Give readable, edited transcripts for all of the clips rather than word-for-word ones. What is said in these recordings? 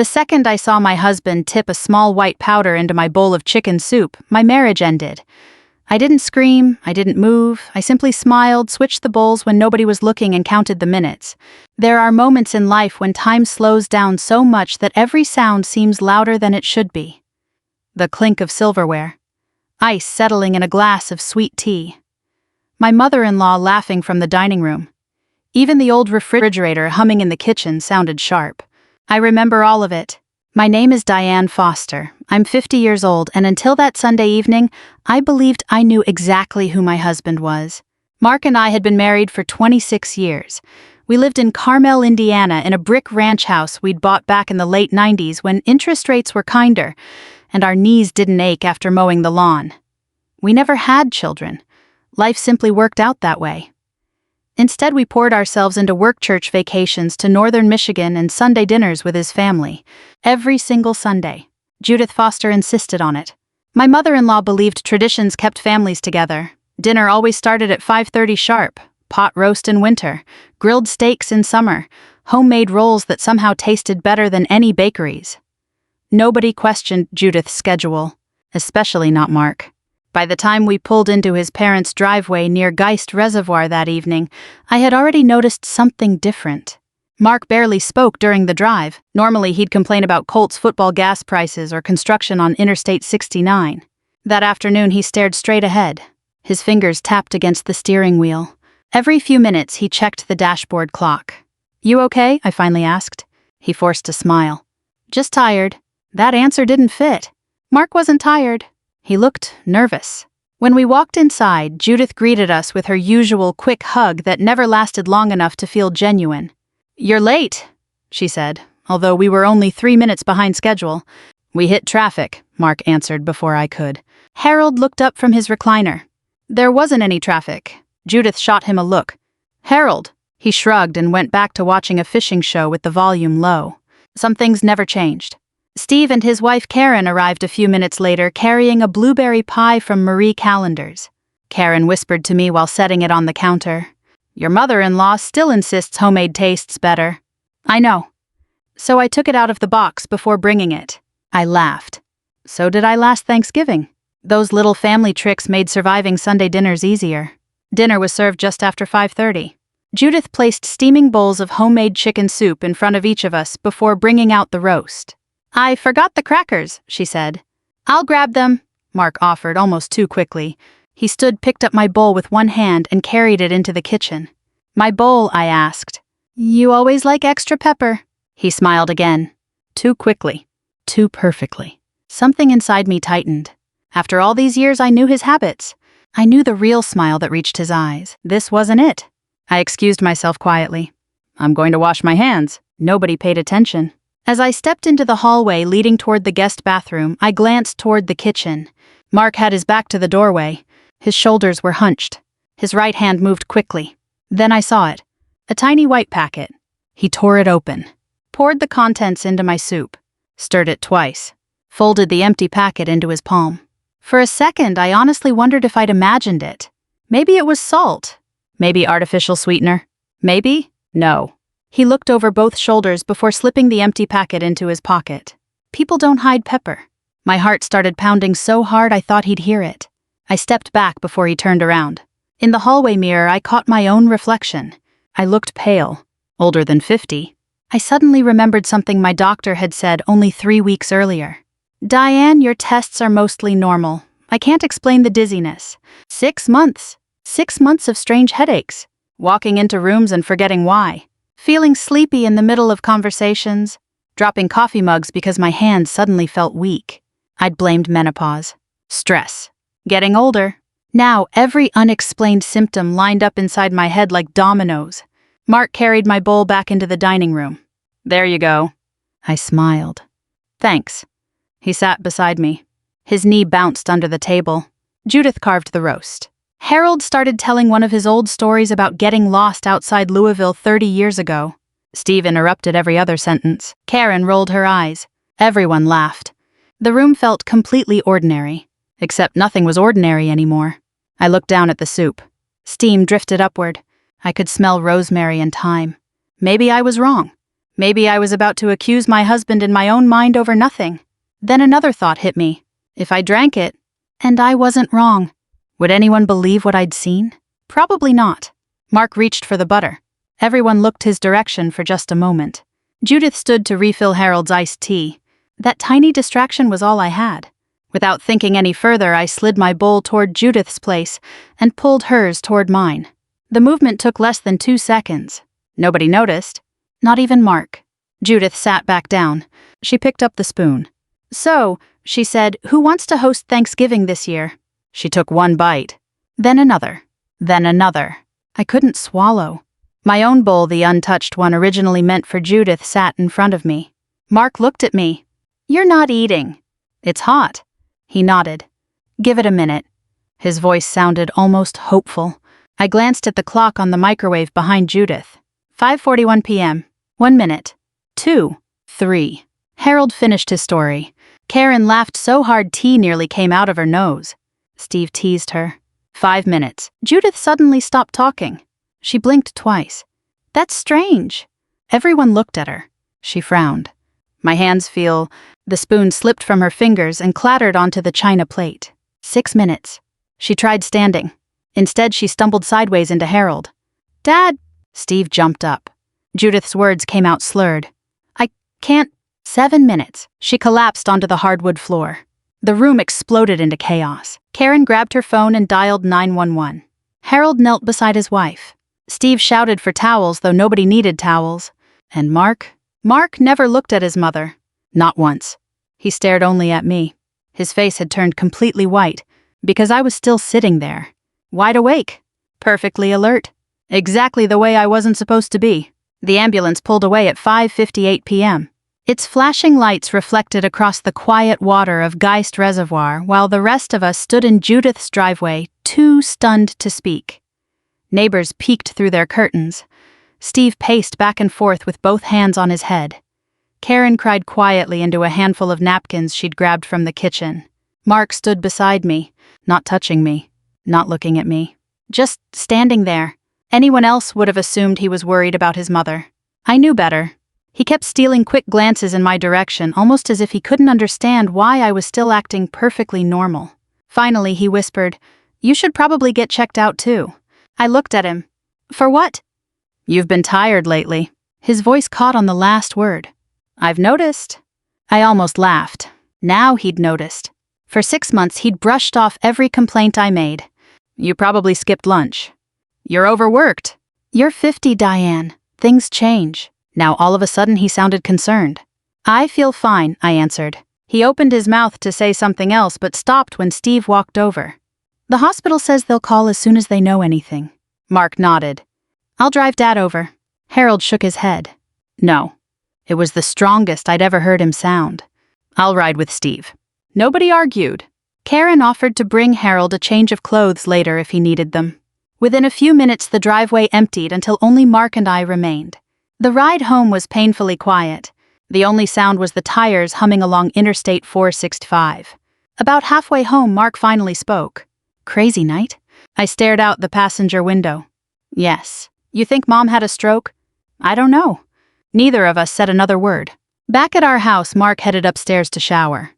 The second I saw my husband tip a small white powder into my bowl of chicken soup, my marriage ended. I didn't scream, I didn't move, I simply smiled, switched the bowls when nobody was looking and counted the minutes. There are moments in life when time slows down so much that every sound seems louder than it should be. The clink of silverware. Ice settling in a glass of sweet tea. My mother-in-law laughing from the dining room. Even the old refrigerator humming in the kitchen sounded sharp. I remember all of it. My name is Diane Foster. I'm 50 years old, and until that Sunday evening, I believed I knew exactly who my husband was. Mark and I had been married for 26 years. We lived in Carmel, Indiana, in a brick ranch house we'd bought back in the late 90s when interest rates were kinder, and our knees didn't ache after mowing the lawn. We never had children. Life simply worked out that way. Instead, we poured ourselves into work church vacations to northern Michigan and Sunday dinners with his family. Every single Sunday. Judith Foster insisted on it. My mother-in-law believed traditions kept families together. Dinner always started at 5:30 sharp. Pot roast in winter, grilled steaks in summer, homemade rolls that somehow tasted better than any bakeries. Nobody questioned Judith's schedule, especially not Mark. By the time we pulled into his parents' driveway near Geist Reservoir that evening, I had already noticed something different. Mark barely spoke during the drive. Normally he'd complain about Colts football gas prices or construction on Interstate 69. That afternoon he stared straight ahead. His fingers tapped against the steering wheel. Every few minutes he checked the dashboard clock. "You okay?" I finally asked. He forced a smile. "Just tired." That answer didn't fit. Mark wasn't tired. He looked nervous. When we walked inside, Judith greeted us with her usual quick hug that never lasted long enough to feel genuine. "You're late," she said, although we were only 3 minutes behind schedule. "We hit traffic," Mark answered before I could. Harold looked up from his recliner. "There wasn't any traffic." Judith shot him a look. "Harold." He shrugged and went back to watching a fishing show with the volume low. Some things never changed. Steve and his wife Karen arrived a few minutes later carrying a blueberry pie from Marie Callender's. Karen whispered to me while setting it on the counter. "Your mother-in-law still insists homemade tastes better." "I know." So I took it out of the box before bringing it. I laughed. So did I last Thanksgiving. Those little family tricks made surviving Sunday dinners easier. Dinner was served just after 5:30. Judith placed steaming bowls of homemade chicken soup in front of each of us before bringing out the roast. "I forgot the crackers," she said. "I'll grab them," Mark offered almost too quickly. He picked up my bowl with one hand and carried it into the kitchen. "My bowl," I asked. "You always like extra pepper." He smiled again. Too quickly. Too perfectly. Something inside me tightened. After all these years, I knew his habits. I knew the real smile that reached his eyes. This wasn't it. I excused myself quietly. "I'm going to wash my hands." Nobody paid attention. As I stepped into the hallway leading toward the guest bathroom, I glanced toward the kitchen. Mark had his back to the doorway. His shoulders were hunched. His right hand moved quickly. Then I saw it. A tiny white packet. He tore it open. Poured the contents into my soup. Stirred it twice. Folded the empty packet into his palm. For a second, I honestly wondered if I'd imagined it. Maybe it was salt. Maybe artificial sweetener. Maybe? No. He looked over both shoulders before slipping the empty packet into his pocket. People don't hide pepper. My heart started pounding so hard I thought he'd hear it. I stepped back before he turned around. In the hallway mirror, I caught my own reflection. I looked pale, older than 50. I suddenly remembered something my doctor had said only 3 weeks earlier. "Diane, your tests are mostly normal. I can't explain the dizziness. 6 months. 6 months of strange headaches. Walking into rooms and forgetting why. Feeling sleepy in the middle of conversations. Dropping coffee mugs because my hands suddenly felt weak. I'd blamed menopause. Stress. Getting older. Now every unexplained symptom lined up inside my head like dominoes. Mark carried my bowl back into the dining room. "There you go." I smiled. "Thanks." He sat beside me. His knee bounced under the table. Judith carved the roast. Harold started telling one of his old stories about getting lost outside Louisville 30 years ago. Steve interrupted every other sentence. Karen rolled her eyes. Everyone laughed. The room felt completely ordinary, except nothing was ordinary anymore. I looked down at the soup. Steam drifted upward. I could smell rosemary and thyme. Maybe I was wrong. Maybe I was about to accuse my husband in my own mind over nothing. Then another thought hit me. If I drank it, and I wasn't wrong, would anyone believe what I'd seen? Probably not. Mark reached for the butter. Everyone looked his direction for just a moment. Judith stood to refill Harold's iced tea. That tiny distraction was all I had. Without thinking any further, I slid my bowl toward Judith's place and pulled hers toward mine. The movement took less than 2 seconds. Nobody noticed. Not even Mark. Judith sat back down. She picked up the spoon. "So," she said, "who wants to host Thanksgiving this year?" She took one bite. Then another. Then another. I couldn't swallow. My own bowl, the untouched one originally meant for Judith, sat in front of me. Mark looked at me. "You're not eating." "It's hot." He nodded. "Give it a minute." His voice sounded almost hopeful. I glanced at the clock on the microwave behind Judith. 5:41 p.m. 1 minute. 2. 3. Harold finished his story. Karen laughed so hard tea nearly came out of her nose. Steve teased her. 5 minutes. Judith suddenly stopped talking. She blinked twice. "That's strange." Everyone looked at her. She frowned. "My hands feel..." The spoon slipped from her fingers and clattered onto the china plate. 6 minutes. She tried standing. Instead, she stumbled sideways into Harold. "Dad!" Steve jumped up. Judith's words came out slurred. "I can't..." 7 minutes. She collapsed onto the hardwood floor. The room exploded into chaos. Karen grabbed her phone and dialed 911. Harold knelt beside his wife. Steve shouted for towels, though nobody needed towels. And Mark never looked at his mother. Not once. He stared only at me. His face had turned completely white, because I was still sitting there. Wide awake. Perfectly alert. Exactly the way I wasn't supposed to be. The ambulance pulled away at 5:58 p.m. Its flashing lights reflected across the quiet water of Geist Reservoir while the rest of us stood in Judith's driveway, too stunned to speak. Neighbors peeked through their curtains. Steve paced back and forth with both hands on his head. Karen cried quietly into a handful of napkins she'd grabbed from the kitchen. Mark stood beside me, not touching me, not looking at me. Just standing there. Anyone else would have assumed he was worried about his mother. I knew better. He kept stealing quick glances in my direction, almost as if he couldn't understand why I was still acting perfectly normal. Finally, he whispered, "You should probably get checked out too." I looked at him. "For what?" "You've been tired lately." His voice caught on the last word. "I've noticed." I almost laughed. Now he'd noticed. For 6 months, he'd brushed off every complaint I made. "You probably skipped lunch." "You're overworked." "You're 50, Diane. Things change." Now all of a sudden he sounded concerned. "I feel fine," I answered. He opened his mouth to say something else but stopped when Steve walked over. "The hospital says they'll call as soon as they know anything." Mark nodded. "I'll drive Dad over." Harold shook his head. "No." It was the strongest I'd ever heard him sound. "I'll ride with Steve." Nobody argued. Karen offered to bring Harold a change of clothes later if he needed them. Within a few minutes, the driveway emptied until only Mark and I remained. The ride home was painfully quiet. The only sound was the tires humming along Interstate 465. About halfway home, Mark finally spoke. "Crazy night?" I stared out the passenger window. "Yes. You think Mom had a stroke?" "I don't know." Neither of us said another word. Back at our house, Mark headed upstairs to shower.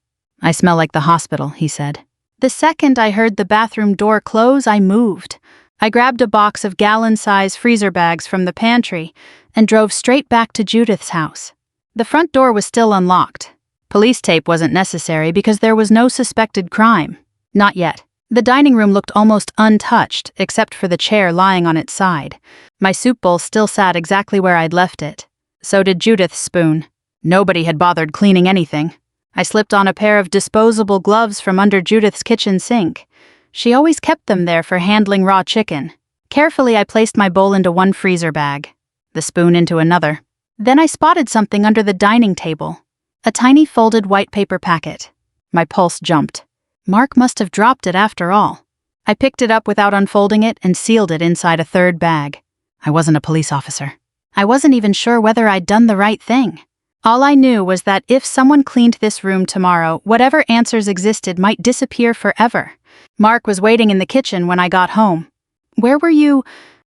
"I smell like the hospital," he said. The second I heard the bathroom door close, I moved. I grabbed a box of gallon-size freezer bags from the pantry and drove straight back to Judith's house. The front door was still unlocked. Police tape wasn't necessary because there was no suspected crime. Not yet. The dining room looked almost untouched, except for the chair lying on its side. My soup bowl still sat exactly where I'd left it. So did Judith's spoon. Nobody had bothered cleaning anything. I slipped on a pair of disposable gloves from under Judith's kitchen sink. She always kept them there for handling raw chicken. Carefully, I placed my bowl into one freezer bag, the spoon into another. Then I spotted something under the dining table. A tiny folded white paper packet. My pulse jumped. Mark must have dropped it after all. I picked it up without unfolding it and sealed it inside a third bag. I wasn't a police officer. I wasn't even sure whether I'd done the right thing. All I knew was that if someone cleaned this room tomorrow, whatever answers existed might disappear forever. Mark was waiting in the kitchen when I got home. "Where were you?"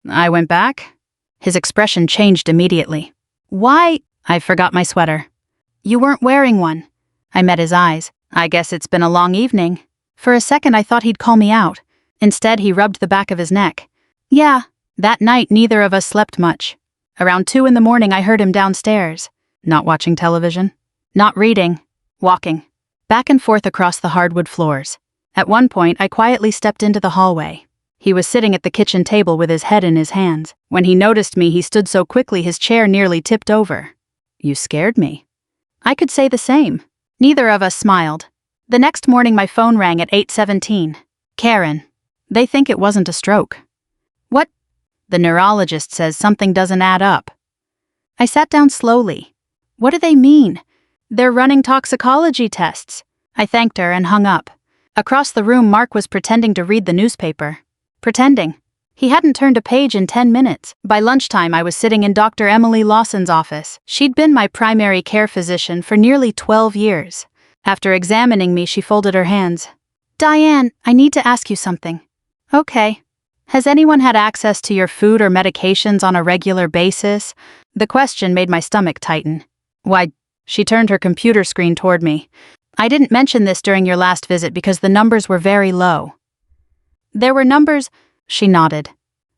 I went back. His expression changed immediately. "Why?" I forgot my sweater. You weren't wearing one. I met his eyes. I guess it's been a long evening. For a second I thought he'd call me out. Instead, he rubbed the back of his neck. Yeah, that night neither of us slept much. Around 2 in the morning I heard him downstairs. Not watching television. Not reading. Walking. Back and forth across the hardwood floors. At one point, I quietly stepped into the hallway. He was sitting at the kitchen table with his head in his hands. When he noticed me, he stood so quickly his chair nearly tipped over. You scared me. I could say the same. Neither of us smiled. The next morning my phone rang at 8:17. Karen. They think it wasn't a stroke. What? The neurologist says something doesn't add up. I sat down slowly. What do they mean? They're running toxicology tests. I thanked her and hung up. Across the room, Mark was pretending to read the newspaper. Pretending. He hadn't turned a page in 10 minutes. By lunchtime, I was sitting in Dr. Emily Lawson's office. She'd been my primary care physician for nearly 12 years. After examining me, she folded her hands. Diane, I need to ask you something. Okay. Has anyone had access to your food or medications on a regular basis? The question made my stomach tighten. Why, she turned her computer screen toward me. I didn't mention this during your last visit because the numbers were very low. There were numbers, she nodded.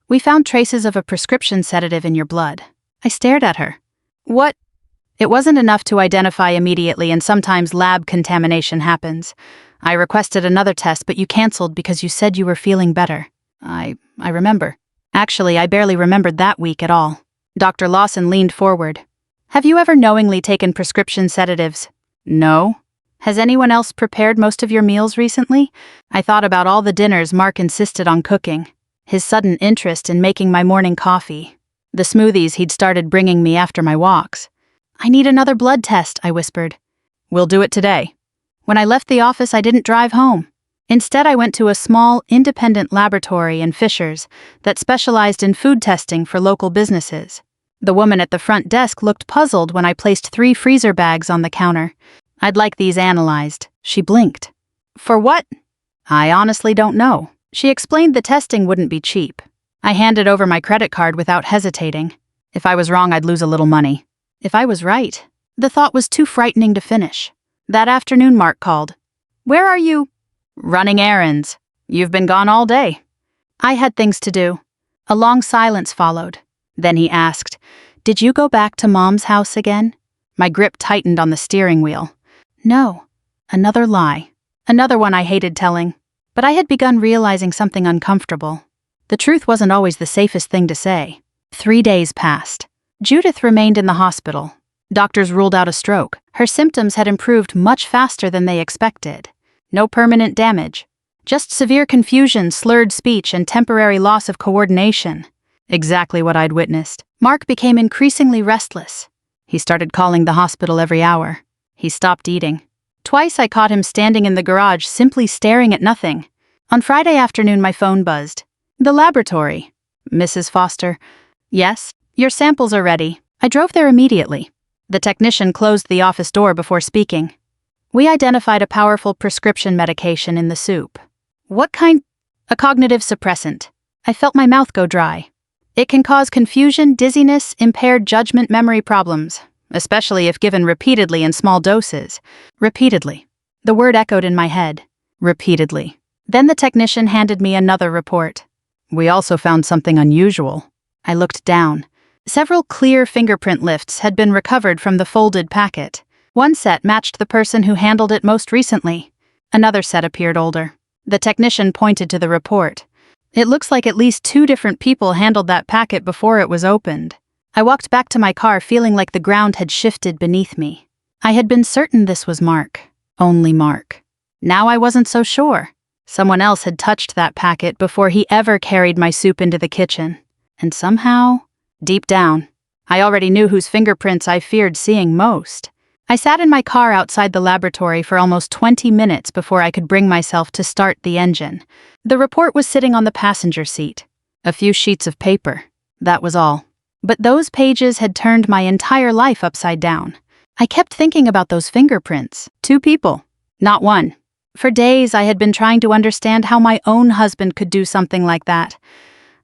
We found traces of a prescription sedative in your blood. I stared at her. What? It wasn't enough to identify immediately, and sometimes lab contamination happens. I requested another test, but you canceled because you said you were feeling better. I remember. Actually, I barely remembered that week at all. Dr. Lawson leaned forward. Have you ever knowingly taken prescription sedatives? No. Has anyone else prepared most of your meals recently? I thought about all the dinners Mark insisted on cooking. His sudden interest in making my morning coffee. The smoothies he'd started bringing me after my walks. I need another blood test, I whispered. We'll do it today. When I left the office, I didn't drive home. Instead, I went to a small, independent laboratory in Fishers that specialized in food testing for local businesses. The woman at the front desk looked puzzled when I placed 3 freezer bags on the counter. I'd like these analyzed. She blinked. For what? I honestly don't know. She explained the testing wouldn't be cheap. I handed over my credit card without hesitating. If I was wrong, I'd lose a little money. If I was right, the thought was too frightening to finish. That afternoon, Mark called. Where are you? Running errands. You've been gone all day. I had things to do. A long silence followed. Then he asked, Did you go back to Mom's house again? My grip tightened on the steering wheel. No. Another lie. Another one I hated telling. But I had begun realizing something uncomfortable. The truth wasn't always the safest thing to say. 3 days passed. Judith remained in the hospital. Doctors ruled out a stroke. Her symptoms had improved much faster than they expected. No permanent damage. Just severe confusion, slurred speech, and temporary loss of coordination. Exactly what I'd witnessed. Mark became increasingly restless. He started calling the hospital every hour. He stopped eating. Twice I caught him standing in the garage, simply staring at nothing. On Friday afternoon, my phone buzzed. The laboratory. Mrs. Foster. Yes, your samples are ready. I drove there immediately. The technician closed the office door before speaking. We identified a powerful prescription medication in the soup. What kind? A cognitive suppressant. I felt my mouth go dry. It can cause confusion, dizziness, impaired judgment, memory problems, especially if given repeatedly in small doses. Repeatedly. The word echoed in my head. Repeatedly. Then the technician handed me another report. We also found something unusual. I looked down. Several clear fingerprint lifts had been recovered from the folded packet. One set matched the person who handled it most recently. Another set appeared older. The technician pointed to the report. It looks like at least 2 different people handled that packet before it was opened. I walked back to my car feeling like the ground had shifted beneath me. I had been certain this was Mark. Only Mark. Now I wasn't so sure. Someone else had touched that packet before he ever carried my soup into the kitchen. And somehow, deep down, I already knew whose fingerprints I feared seeing most. I sat in my car outside the laboratory for almost 20 minutes before I could bring myself to start the engine. The report was sitting on the passenger seat. A few sheets of paper. That was all. But those pages had turned my entire life upside down. I kept thinking about those fingerprints. 2 people, not one. For days I had been trying to understand how my own husband could do something like that.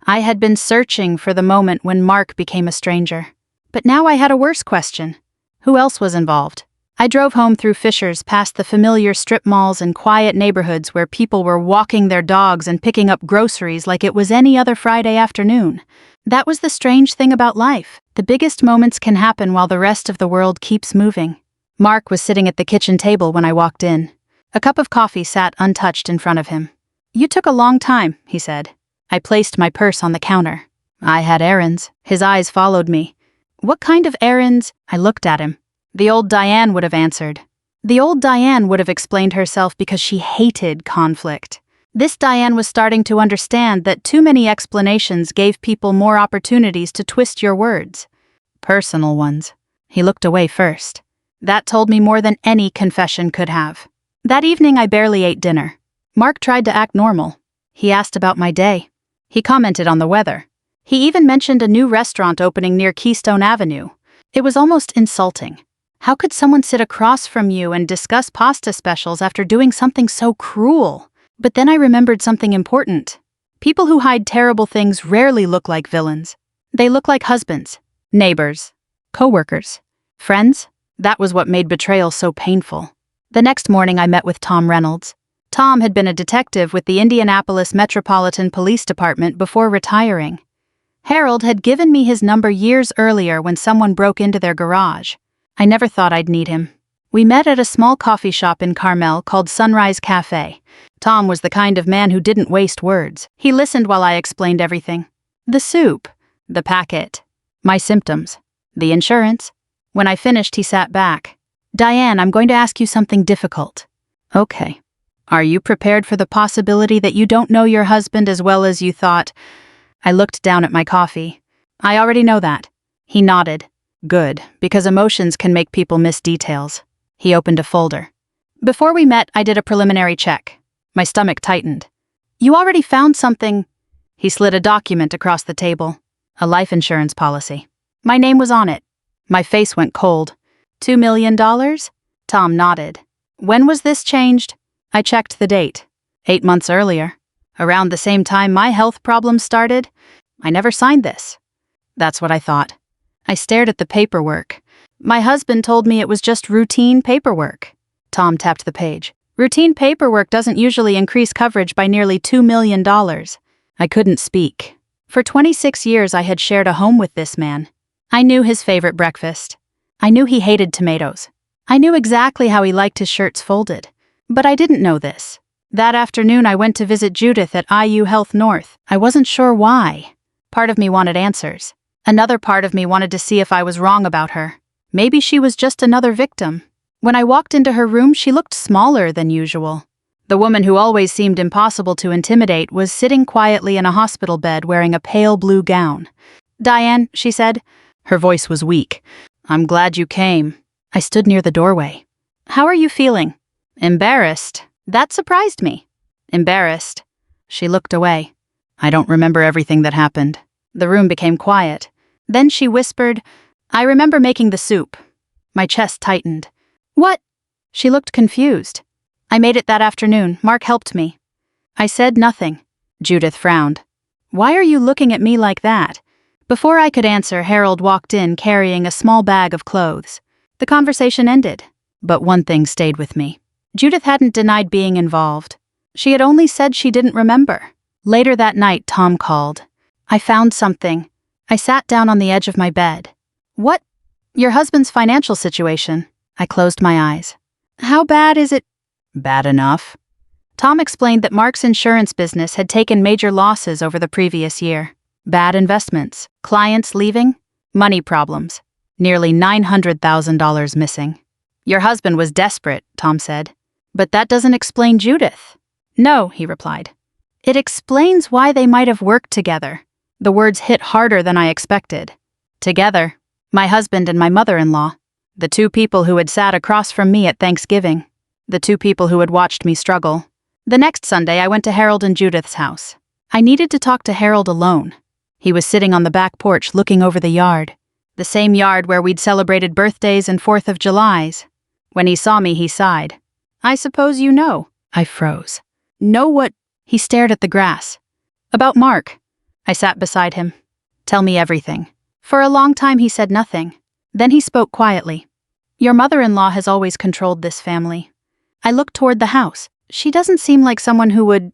I had been searching for the moment when Mark became a stranger. But now I had a worse question. Who else was involved? I drove home through Fishers past the familiar strip malls and quiet neighborhoods where people were walking their dogs and picking up groceries like it was any other Friday afternoon. That was the strange thing about life. The biggest moments can happen while the rest of the world keeps moving. Mark was sitting at the kitchen table when I walked in. A cup of coffee sat untouched in front of him. "You took a long time," he said. I placed my purse on the counter. "I had errands." His eyes followed me. "What kind of errands?" I looked at him. The old Diane would have answered. The old Diane would have explained herself because she hated conflict. This Diane was starting to understand that too many explanations gave people more opportunities to twist your words. Personal ones. He looked away first. That told me more than any confession could have. That evening I barely ate dinner. Mark tried to act normal. He asked about my day. He commented on the weather. He even mentioned a new restaurant opening near Keystone Avenue. It was almost insulting. How could someone sit across from you and discuss pasta specials after doing something so cruel? But then I remembered something important. People who hide terrible things rarely look like villains. They look like husbands, neighbors, co-workers, friends. That was what made betrayal so painful. The next morning I met with Tom Reynolds. Tom had been a detective with the Indianapolis Metropolitan Police Department before retiring. Harold had given me his number years earlier when someone broke into their garage. I never thought I'd need him. We met at a small coffee shop in Carmel called Sunrise Cafe. Tom was the kind of man who didn't waste words. He listened while I explained everything. The soup, the packet, my symptoms, the insurance. When I finished, he sat back. "Diane, I'm going to ask you something difficult." "Okay." "Are you prepared for the possibility that you don't know your husband as well as you thought?" I looked down at my coffee. "I already know that." He nodded. "Good, because emotions can make people miss details." He opened a folder. "Before we met, I did a preliminary check." My stomach tightened. "You already found something." He slid a document across the table. A life insurance policy. My name was on it. My face went cold. $2 million? Tom nodded. "When was this changed?" I checked the date. 8 months earlier. Around the same time my health problems started. I never signed this. That's what I thought. I stared at the paperwork. My husband told me it was just routine paperwork. Tom tapped the page. "Routine paperwork doesn't usually increase coverage by nearly $2 million. I couldn't speak. For 26 years I had shared a home with this man. I knew his favorite breakfast. I knew he hated tomatoes. I knew exactly how he liked his shirts folded. But I didn't know this. That afternoon I went to visit Judith at IU Health North. I wasn't sure why. Part of me wanted answers. Another part of me wanted to see if I was wrong about her. Maybe she was just another victim. When I walked into her room, she looked smaller than usual. The woman who always seemed impossible to intimidate was sitting quietly in a hospital bed wearing a pale blue gown. "Diane," she said. Her voice was weak. "I'm glad you came." I stood near the doorway. "How are you feeling?" "Embarrassed." That surprised me. "Embarrassed." She looked away. "I don't remember everything that happened." The room became quiet. Then she whispered, "I remember making the soup." My chest tightened. "What?" She looked confused. "I made it that afternoon. Mark helped me." I said nothing. Judith frowned. "Why are you looking at me like that?" Before I could answer, Harold walked in carrying a small bag of clothes. The conversation ended. But one thing stayed with me. Judith hadn't denied being involved. She had only said she didn't remember. Later that night, Tom called. "I found something." I sat down on the edge of my bed. "What?" "Your husband's financial situation." I closed my eyes. "How bad is it?" "Bad enough." Tom explained that Mark's insurance business had taken major losses over the previous year. Bad investments, clients leaving, money problems, nearly $900,000 missing. "Your husband was desperate," Tom said. "But that doesn't explain Judith." "No," he replied. "It explains why they might have worked together." The words hit harder than I expected. Together, my husband and my mother-in-law, the two people who had sat across from me at Thanksgiving, the two people who had watched me struggle. The next Sunday, I went to Harold and Judith's house. I needed to talk to Harold alone. He was sitting on the back porch looking over the yard, the same yard where we'd celebrated birthdays and 4th of Julys. When he saw me, he sighed. "I suppose you know." I froze. "Know what?" He stared at the grass. "About Mark." I sat beside him. "Tell me everything." For a long time he said nothing. Then he spoke quietly. Your mother-in-law has always controlled this family. I looked toward the house. She doesn't seem like someone who would...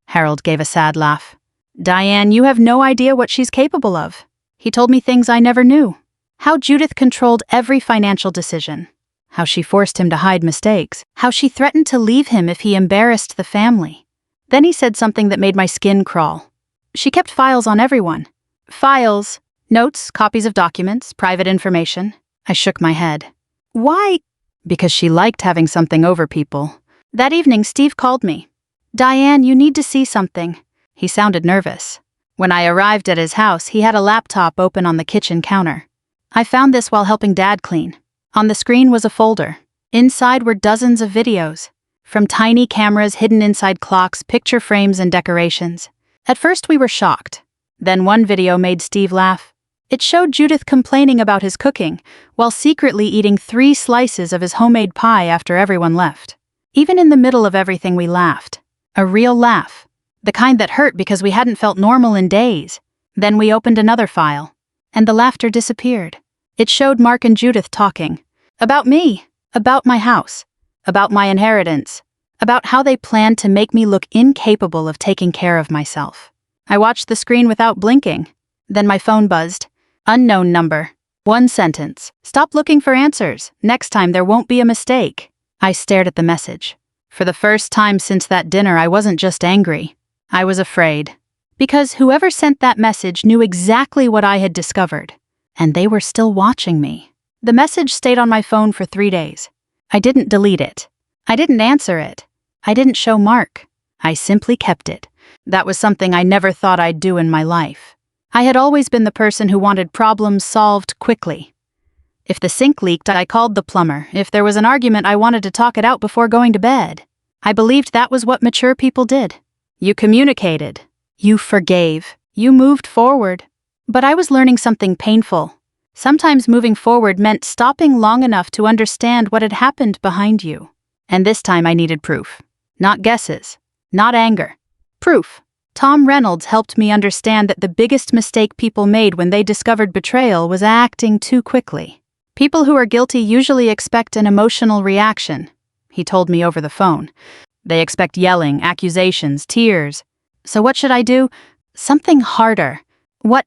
Harold gave a sad laugh. Diane, you have no idea what she's capable of. He told me things I never knew. How Judith controlled every financial decision. How she forced him to hide mistakes. How she threatened to leave him if he embarrassed the family. Then he said something that made my skin crawl. She kept files on everyone. Files, notes, copies of documents, private information. I shook my head. Why? Because she liked having something over people. That evening, Steve called me. Diane, you need to see something. He sounded nervous. When I arrived at his house, he had a laptop open on the kitchen counter. I found this while helping Dad clean. On the screen was a folder. Inside were dozens of videos. From tiny cameras hidden inside clocks, picture frames, and decorations. At first we were shocked. Then one video made Steve laugh. It showed Judith complaining about his cooking, while secretly eating 3 slices of his homemade pie after everyone left. Even in the middle of everything we laughed. A real laugh. The kind that hurt because we hadn't felt normal in days. Then we opened another file. And the laughter disappeared. It showed Mark and Judith talking. About me. About my house. About my inheritance. About how they planned to make me look incapable of taking care of myself. I watched the screen without blinking. Then my phone buzzed. Unknown number. 1 sentence. Stop looking for answers. Next time there won't be a mistake. I stared at the message. For the first time since that dinner, I wasn't just angry. I was afraid. Because whoever sent that message knew exactly what I had discovered. And they were still watching me. The message stayed on my phone for 3 days. I didn't delete it. I didn't answer it. I didn't show Mark. I simply kept it. That was something I never thought I'd do in my life. I had always been the person who wanted problems solved quickly. If the sink leaked, I called the plumber. If there was an argument, I wanted to talk it out before going to bed. I believed that was what mature people did. You communicated. You forgave. You moved forward. But I was learning something painful. Sometimes moving forward meant stopping long enough to understand what had happened behind you. And this time I needed proof. Not guesses. Not anger. Proof. Tom Reynolds helped me understand that the biggest mistake people made when they discovered betrayal was acting too quickly. People who are guilty usually expect an emotional reaction, he told me over the phone. They expect yelling, accusations, tears. So what should I do? Something harder. What?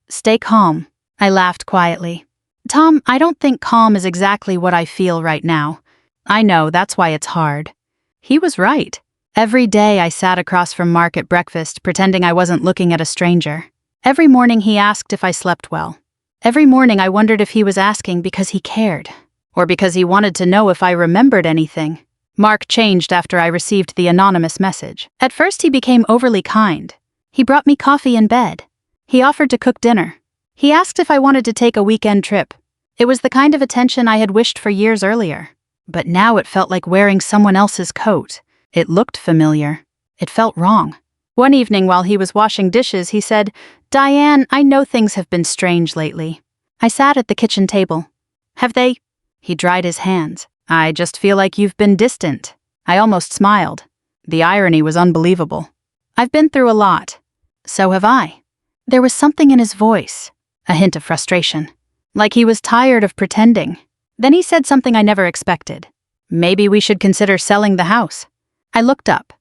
Stay calm. I laughed quietly. Tom, I don't think calm is exactly what I feel right now. I know, that's why it's hard. He was right. Every day I sat across from Mark at breakfast, pretending I wasn't looking at a stranger. Every morning he asked if I slept well. Every morning I wondered if he was asking because he cared, or because he wanted to know if I remembered anything. Mark changed after I received the anonymous message. At first he became overly kind. He brought me coffee in bed. He offered to cook dinner. He asked if I wanted to take a weekend trip. It was the kind of attention I had wished for years earlier. But now it felt like wearing someone else's coat. It looked familiar. It felt wrong. One evening while he was washing dishes, he said, Diane, I know things have been strange lately. I sat at the kitchen table. Have they? He dried his hands. I just feel like you've been distant. I almost smiled. The irony was unbelievable. I've been through a lot. So have I. There was something in his voice, a hint of frustration, like he was tired of pretending. Then he said something I never expected. Maybe we should consider selling the house. I looked up.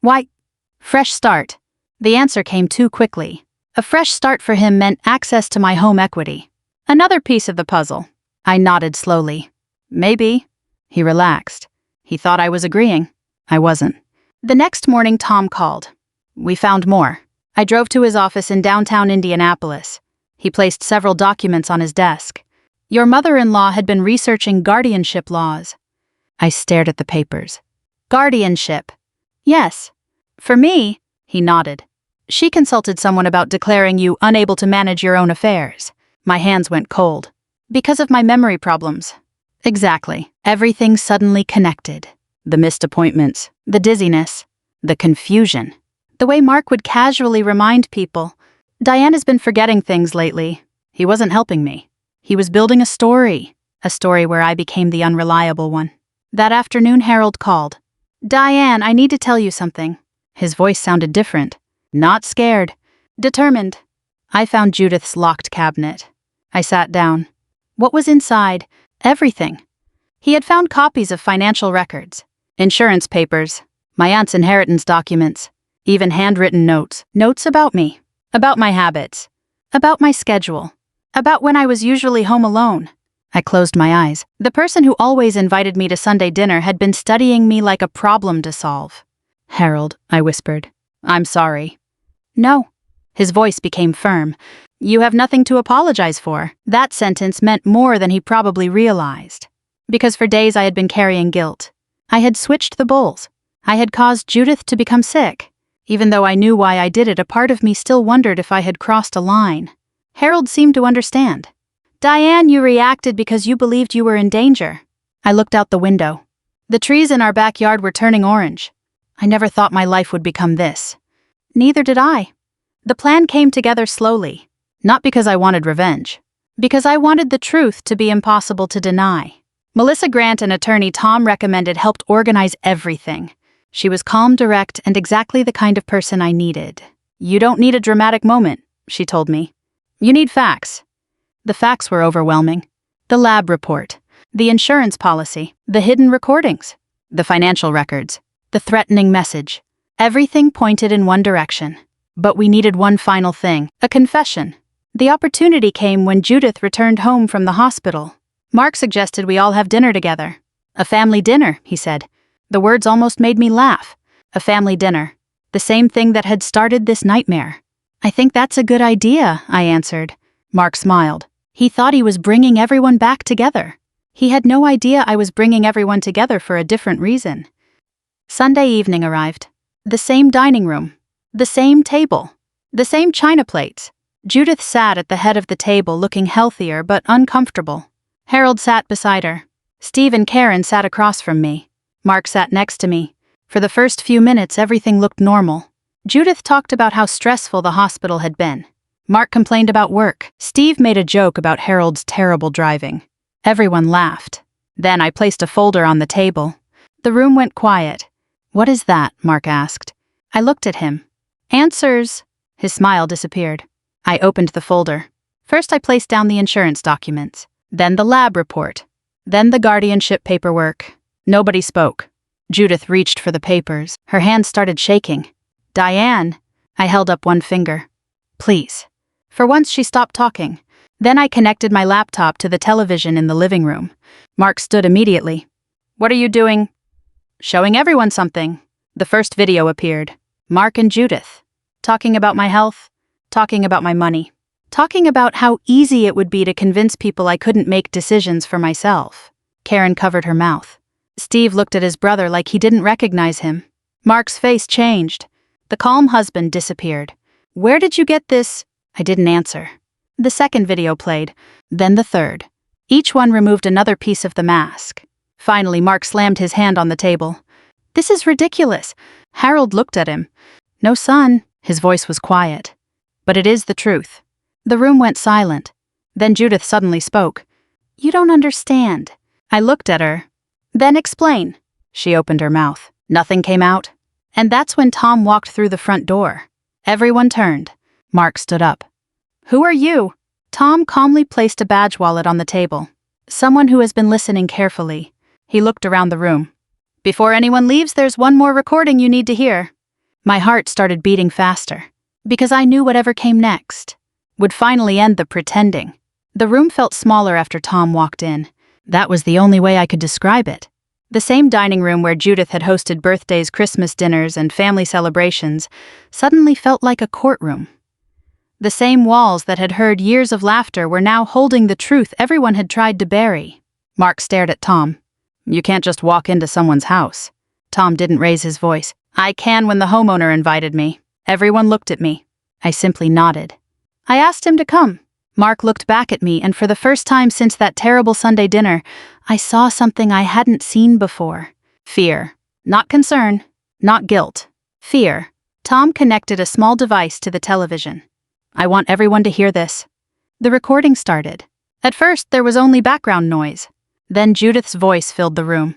Why? Fresh start. The answer came too quickly. A fresh start for him meant access to my home equity. Another piece of the puzzle. I nodded slowly. Maybe. He relaxed. He thought I was agreeing. I wasn't. The next morning, Tom called. We found more. I drove to his office in downtown Indianapolis. He placed several documents on his desk. Your mother-in-law had been researching guardianship laws. I stared at the papers. Guardianship. Yes. For me, he nodded. She consulted someone about declaring you unable to manage your own affairs. My hands went cold. Because of my memory problems. Exactly. Everything suddenly connected. The missed appointments, the dizziness, the confusion. The way Mark would casually remind people. Diane has been forgetting things lately. He wasn't helping me. He was building a story where I became the unreliable one. That afternoon, Harold called. Diane, I need to tell you something. His voice sounded different. Not scared. Determined. I found Judith's locked cabinet. I sat down. What was inside? Everything. He had found copies of financial records, insurance papers, my aunt's inheritance documents, even handwritten notes. Notes about me, about my habits, about my schedule, about when I was usually home alone. I closed my eyes. The person who always invited me to Sunday dinner had been studying me like a problem to solve. "Harold," I whispered. "I'm sorry." "No." His voice became firm. "You have nothing to apologize for." That sentence meant more than he probably realized. Because for days I had been carrying guilt. I had switched the bowls. I had caused Judith to become sick. Even though I knew why I did it, a part of me still wondered if I had crossed a line. Harold seemed to understand. "Diane, you reacted because you believed you were in danger." I looked out the window. The trees in our backyard were turning orange. I never thought my life would become this. Neither did I. The plan came together slowly. Not because I wanted revenge. Because I wanted the truth to be impossible to deny. Melissa Grant and attorney Tom recommended helped organize everything. She was calm, direct, and exactly the kind of person I needed. "You don't need a dramatic moment," she told me. "You need facts." The facts were overwhelming. The lab report, the insurance policy, the hidden recordings, the financial records, the threatening message. Everything pointed in one direction. But we needed one final thing, a confession. The opportunity came when Judith returned home from the hospital. Mark suggested we all have dinner together. "A family dinner," he said. The words almost made me laugh. A family dinner. The same thing that had started this nightmare. "I think that's a good idea," I answered. Mark smiled. He thought he was bringing everyone back together. He had no idea I was bringing everyone together for a different reason. Sunday evening arrived. The same dining room. The same table. The same china plates. Judith sat at the head of the table looking healthier but uncomfortable. Harold sat beside her. Steve and Karen sat across from me. Mark sat next to me. For the first few minutes, everything looked normal. Judith talked about how stressful the hospital had been. Mark complained about work. Steve made a joke about Harold's terrible driving. Everyone laughed. Then I placed a folder on the table. The room went quiet. "What is that?" Mark asked. I looked at him. "Answers." His smile disappeared. I opened the folder. First I placed down the insurance documents. Then the lab report. Then the guardianship paperwork. Nobody spoke. Judith reached for the papers. Her hands started shaking. "Diane." I held up one finger. "Please." For once she stopped talking. Then I connected my laptop to the television in the living room. Mark stood immediately. "What are you doing?" "Showing everyone something." The first video appeared. Mark and Judith. Talking about my health. Talking about my money. Talking about how easy it would be to convince people I couldn't make decisions for myself. Karen covered her mouth. Steve looked at his brother like he didn't recognize him. Mark's face changed. The calm husband disappeared. "Where did you get this?" I didn't answer. The second video played, then the third. Each one removed another piece of the mask. Finally, Mark slammed his hand on the table. "This is ridiculous." Harold looked at him. "No, son." His voice was quiet. "But it is the truth." The room went silent. Then Judith suddenly spoke. "You don't understand." I looked at her. "Then explain." She opened her mouth. Nothing came out. And that's when Tom walked through the front door. Everyone turned. Mark stood up. "Who are you?" Tom calmly placed a badge wallet on the table. "Someone who has been listening carefully." He looked around the room. "Before anyone leaves, there's one more recording you need to hear." My heart started beating faster. Because I knew whatever came next would finally end the pretending. The room felt smaller after Tom walked in. That was the only way I could describe it. The same dining room where Judith had hosted birthdays, Christmas dinners, and family celebrations suddenly felt like a courtroom. The same walls that had heard years of laughter were now holding the truth everyone had tried to bury. Mark stared at Tom. "You can't just walk into someone's house." Tom didn't raise his voice. "I can when the homeowner invited me." Everyone looked at me. I simply nodded. "I asked him to come." Mark looked back at me, and for the first time since that terrible Sunday dinner, I saw something I hadn't seen before. Fear. Not concern. Not guilt. Fear. Tom connected a small device to the television. "I want everyone to hear this." The recording started. At first, there was only background noise. Then Judith's voice filled the room.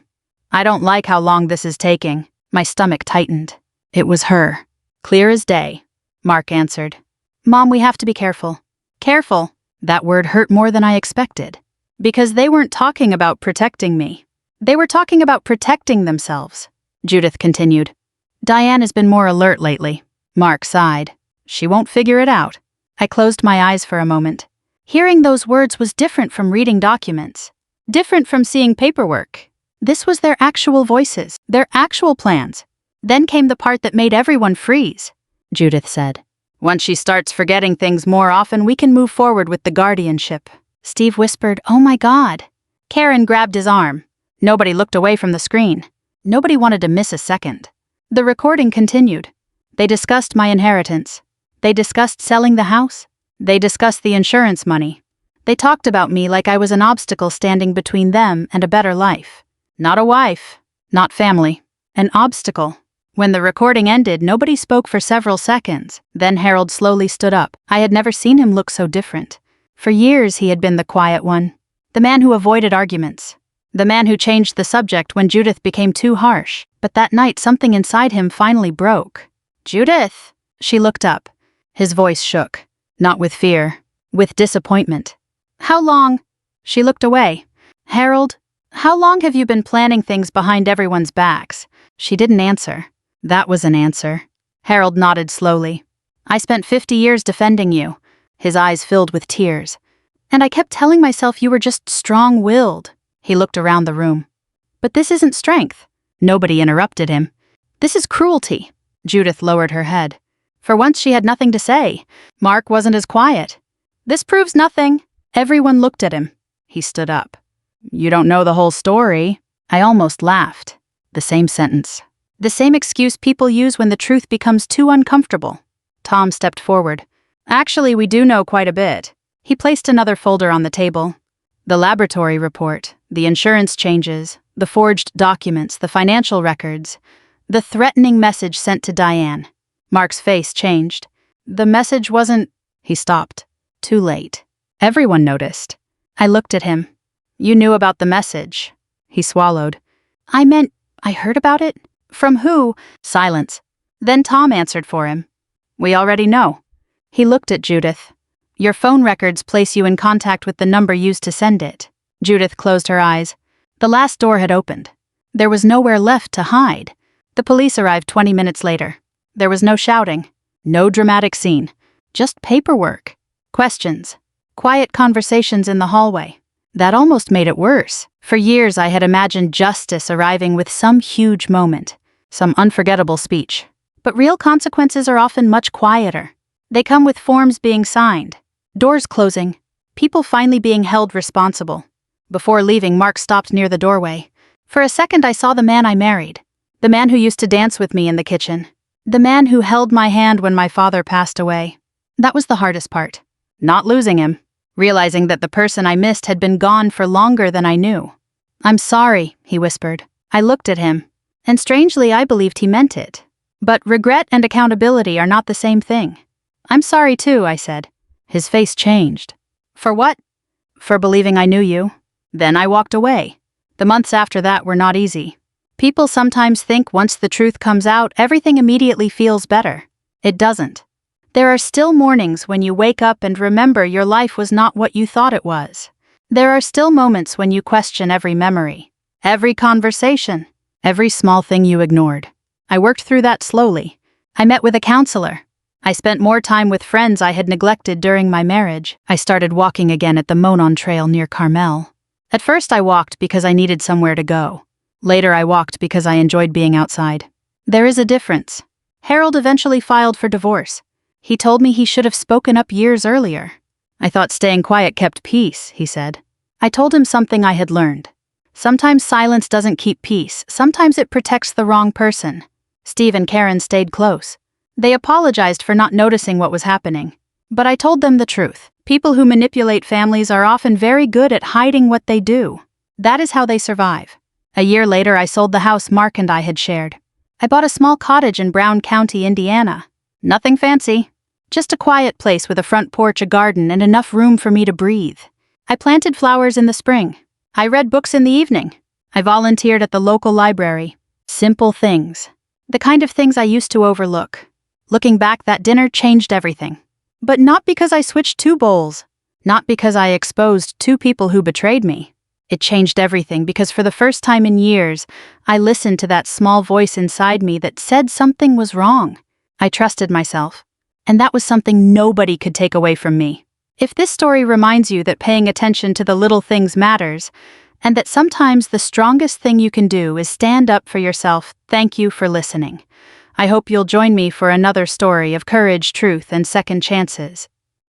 "I don't like how long this is taking." My stomach tightened. It was her. Clear as day. Mark answered. "Mom, we have to be careful." Careful. That word hurt more than I expected. Because they weren't talking about protecting me. They were talking about protecting themselves, Judith continued. Diane has been more alert lately. Mark sighed. She won't figure it out. I closed my eyes for a moment. Hearing those words was different from reading documents. Different from seeing paperwork. This was their actual voices, their actual plans. Then came the part that made everyone freeze, Judith said. Once she starts forgetting things more often, we can move forward with the guardianship. Steve whispered, "Oh my God." Karen grabbed his arm. Nobody looked away from the screen. Nobody wanted to miss a second. The recording continued. They discussed my inheritance. They discussed selling the house. They discussed the insurance money. They talked about me like I was an obstacle standing between them and a better life. Not a wife. Not family. An obstacle. When the recording ended, nobody spoke for several seconds. Then Harold slowly stood up. I had never seen him look so different. For years he had been the quiet one. The man who avoided arguments. The man who changed the subject when Judith became too harsh. But that night something inside him finally broke. "Judith!" She looked up. His voice shook. Not with fear. With disappointment. "How long?" She looked away. "Harold, how long have you been planning things behind everyone's backs?" She didn't answer. That was an answer. Harold nodded slowly. "I spent 50 years defending you." His eyes filled with tears. "And I kept telling myself you were just strong-willed." He looked around the room. "But this isn't strength." Nobody interrupted him. "This is cruelty." Judith lowered her head. For once she had nothing to say. Mark wasn't as quiet. "This proves nothing." Everyone looked at him. He stood up. "You don't know the whole story." I almost laughed. The same sentence. The same excuse people use when the truth becomes too uncomfortable. Tom stepped forward. "Actually, we do know quite a bit." He placed another folder on the table. The laboratory report, the insurance changes, the forged documents, the financial records, the threatening message sent to Diane. Mark's face changed. The message wasn't... He stopped. Too late. Everyone noticed. I looked at him. "You knew about the message." He swallowed. "I meant, I heard about it." "From who?" Silence. Then Tom answered for him. "We already know." He looked at Judith. "Your phone records place you in contact with the number used to send it." Judith closed her eyes. The last door had opened. There was nowhere left to hide. The police arrived 20 minutes later. There was no shouting. No dramatic scene. Just paperwork. Questions. Quiet conversations in the hallway. That almost made it worse. For years I had imagined justice arriving with some huge moment. Some unforgettable speech. But real consequences are often much quieter. They come with forms being signed. Doors closing. People finally being held responsible. Before leaving, Mark stopped near the doorway. For a second I saw the man I married. The man who used to dance with me in the kitchen. The man who held my hand when my father passed away. That was the hardest part. Not losing him. Realizing that the person I missed had been gone for longer than I knew. "I'm sorry," he whispered. I looked at him. And strangely, I believed he meant it. But regret and accountability are not the same thing. "I'm sorry too," I said. His face changed. "For what?" "For believing I knew you." Then I walked away. The months after that were not easy. People sometimes think once the truth comes out, everything immediately feels better. It doesn't. There are still mornings when you wake up and remember your life was not what you thought it was. There are still moments when you question every memory, every conversation, every small thing you ignored. I worked through that slowly. I met with a counselor. I spent more time with friends I had neglected during my marriage. I started walking again at the Monon Trail near Carmel. At first I walked because I needed somewhere to go. Later I walked because I enjoyed being outside. There is a difference. Harold eventually filed for divorce. He told me he should have spoken up years earlier. "I thought staying quiet kept peace," he said. I told him something I had learned. Sometimes silence doesn't keep peace. Sometimes it protects the wrong person. Steve and Karen stayed close. They apologized for not noticing what was happening. But I told them the truth. People who manipulate families are often very good at hiding what they do. That is how they survive. A year later, I sold the house Mark and I had shared. I bought a small cottage in Brown County, Indiana. Nothing fancy. Just a quiet place with a front porch, a garden, and enough room for me to breathe. I planted flowers in the spring. I read books in the evening. I volunteered at the local library. Simple things. The kind of things I used to overlook. Looking back, that dinner changed everything. But not because I switched two bowls. Not because I exposed two people who betrayed me. It changed everything because for the first time in years, I listened to that small voice inside me that said something was wrong. I trusted myself. And that was something nobody could take away from me. If this story reminds you that paying attention to the little things matters, and that sometimes the strongest thing you can do is stand up for yourself, thank you for listening. I hope you'll join me for another story of courage, truth, and second chances.